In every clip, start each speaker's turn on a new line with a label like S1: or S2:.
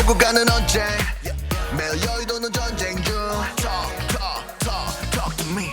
S1: 누군가는 언제 매일 여의도는 전쟁 중 Talk to me.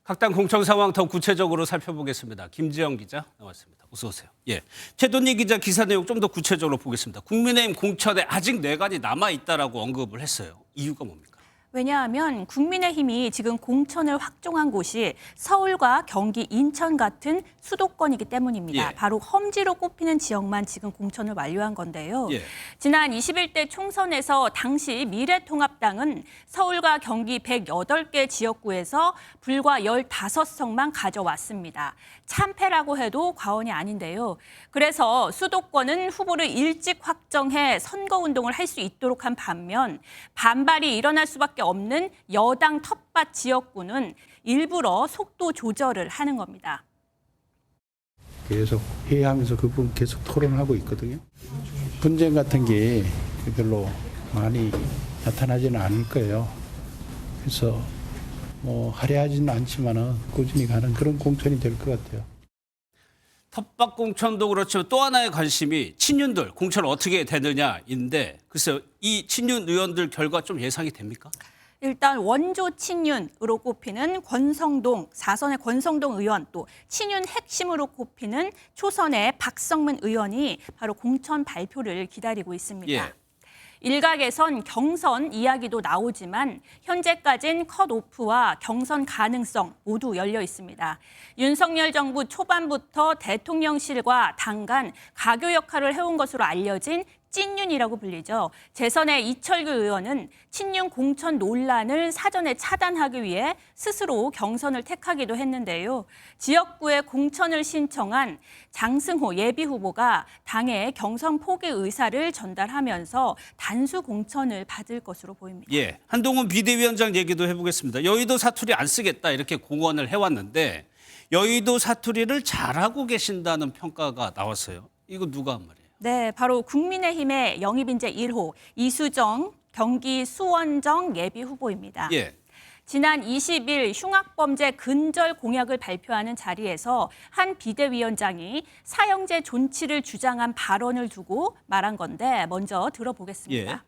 S2: 각 당 공천 상황 더 구체적으로 살펴보겠습니다. 김지영 기자 나왔습니다. 어서 오세요. 예, 최돈희 기자 기사 내용 좀 더 구체적으로 보겠습니다. 국민의힘 공천에 아직 내관이 남아 있다라고 언급을 했어요. 이유가 뭡니까?
S3: 왜냐하면 국민의힘이 지금 공천을 확정한 곳이 서울과 경기, 인천 같은 수도권이기 때문입니다.
S2: 예.
S3: 바로 험지로 꼽히는 지역만 지금 공천을 완료한 건데요.
S2: 예.
S3: 지난 21대 총선에서 당시 미래통합당은 서울과 경기 108개 지역구에서 불과 15석만 가져왔습니다. 참패라고 해도 과언이 아닌데요. 그래서 수도권은 후보를 일찍 확정해 선거운동을 할 수 있도록 한 반면 반발이 일어날 수밖에 없는 여당 텃밭 지역구는 일부러 속도 조절을 하는 겁니다.
S4: 계속 회의하면서 그 부분 계속 토론을 하고 있거든요. 분쟁 같은 게 별로 많이 나타나지는 않을 거예요. 그래서 화려하지는 않지만은 꾸준히 가는 그런 공천이 될 것 같아요.
S2: 텃밭 공천도 그렇지만 또 하나의 관심이 친윤들 공천 어떻게 되느냐인데 글쎄요, 이 친윤 의원들 결과 좀 예상이 됩니까?
S3: 일단 원조 친윤으로 꼽히는 권성동, 4선의 권성동 의원, 또 친윤 핵심으로 꼽히는 초선의 박성문 의원이 바로 공천 발표를 기다리고 있습니다.
S2: 예.
S3: 일각에선 경선 이야기도 나오지만 현재까지는 컷오프와 경선 가능성 모두 열려 있습니다. 윤석열 정부 초반부터 대통령실과 당 간 가교 역할을 해온 것으로 알려진 찐윤이라고 불리죠. 재선의 이철규 의원은 친윤 공천 논란을 사전에 차단하기 위해 스스로 경선을 택하기도 했는데요. 지역구에 공천을 신청한 장승호 예비후보가 당에 경선 포기 의사를 전달하면서 단수 공천을 받을 것으로 보입니다.
S2: 예, 한동훈 비대위원장 얘기도 해보겠습니다. 여의도 사투리 안 쓰겠다 이렇게 공언을 해왔는데 여의도 사투리를 잘하고 계신다는 평가가 나왔어요. 이거 누가 한 말이에요?
S3: 네, 바로 국민의힘의 영입인재 1호 이수정 경기 수원정 예비후보입니다.
S2: 예.
S3: 지난 20일 흉악범죄 근절 공약을 발표하는 자리에서 한 비대위원장이 사형제 존치를 주장한 발언을 두고 말한 건데 먼저 들어보겠습니다.
S2: 예.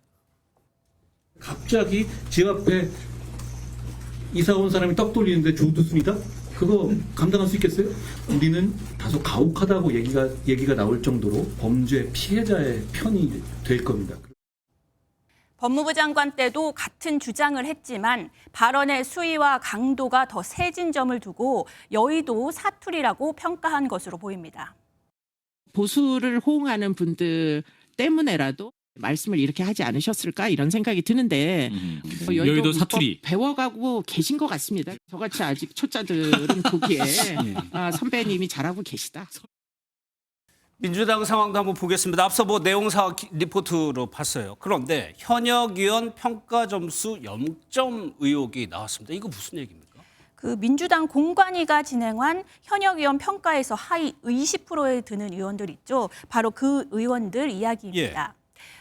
S5: 갑자기 집 앞에 이사 온 사람이 떡 돌리는데 조두순이다? 그거 감당할 수 있겠어요? 우리는 다소 가혹하다고 얘기가 나올 정도로 범죄 피해자의 편이 될 겁니다.
S3: 법무부 장관 때도 같은 주장을 했지만 발언의 수위와 강도가 더 세진 점을 두고 여의도 사투리라고 평가한 것으로 보입니다.
S6: 보수를 호응하는 분들 때문에라도 말씀을 이렇게 하지 않으셨을까 이런 생각이 드는데
S7: 여의도 사투리
S6: 배워가고 계신 것 같습니다. 저같이 아직 초짜들은 보기에 선배님이 잘하고 계시다.
S2: 민주당 상황도 한번 보겠습니다. 앞서 내용사 리포트로 봤어요. 그런데 현역 의원 평가 점수 0점 의혹이 나왔습니다. 이거 무슨 얘기입니까?
S3: 그 민주당 공관위가 진행한 현역 의원 평가에서 하위 20%에 드는 의원들 있죠. 바로 그 의원들 이야기입니다.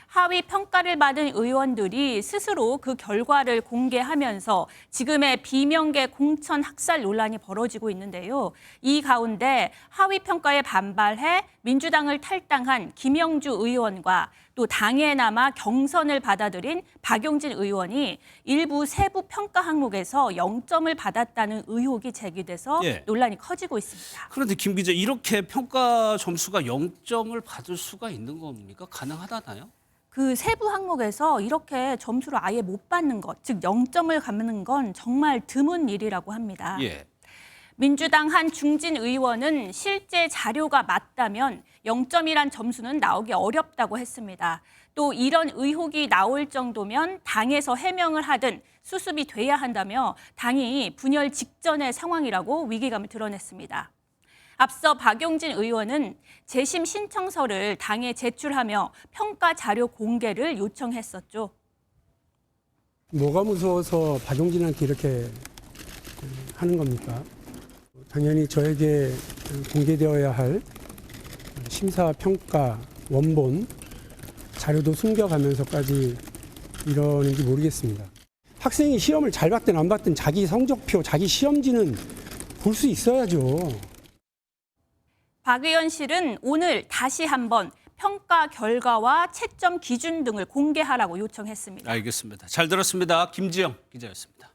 S3: 하위 평가를 받은 의원들이 스스로 그 결과를 공개하면서 지금의 비명계 공천 학살 논란이 벌어지고 있는데요. 이 가운데 하위 평가에 반발해 민주당을 탈당한 김영주 의원과 또 당에 남아 경선을 받아들인 박용진 의원이 일부 세부 평가 항목에서 0점을 받았다는 의혹이 제기돼서 논란이 커지고 있습니다.
S2: 그런데 김 기자, 이렇게 평가 점수가 0점을 받을 수가 있는 겁니까? 가능하다나요?
S3: 그 세부 항목에서 이렇게 점수를 아예 못 받는 것, 즉 0점을 갖는 건 정말 드문 일이라고 합니다.
S2: 예.
S3: 민주당 한 중진 의원은 실제 자료가 맞다면 0점이란 점수는 나오기 어렵다고 했습니다. 또 이런 의혹이 나올 정도면 당에서 해명을 하든 수습이 돼야 한다며 당이 분열 직전의 상황이라고 위기감을 드러냈습니다. 앞서 박용진 의원은 재심 신청서를 당에 제출하며 평가 자료 공개를 요청했었죠.
S8: 뭐가 무서워서 박용진한테 이렇게 하는 겁니까? 당연히 저에게 공개되어야 할 심사 평가 원본 자료도 숨겨가면서까지 이러는지 모르겠습니다. 학생이 시험을 잘 봤든 안 봤든 자기 성적표, 자기 시험지는 볼 수 있어야죠.
S3: 박 의원실은 오늘 다시 한번 평가 결과와 채점 기준 등을 공개하라고 요청했습니다.
S2: 알겠습니다. 잘 들었습니다. 김지영 기자였습니다.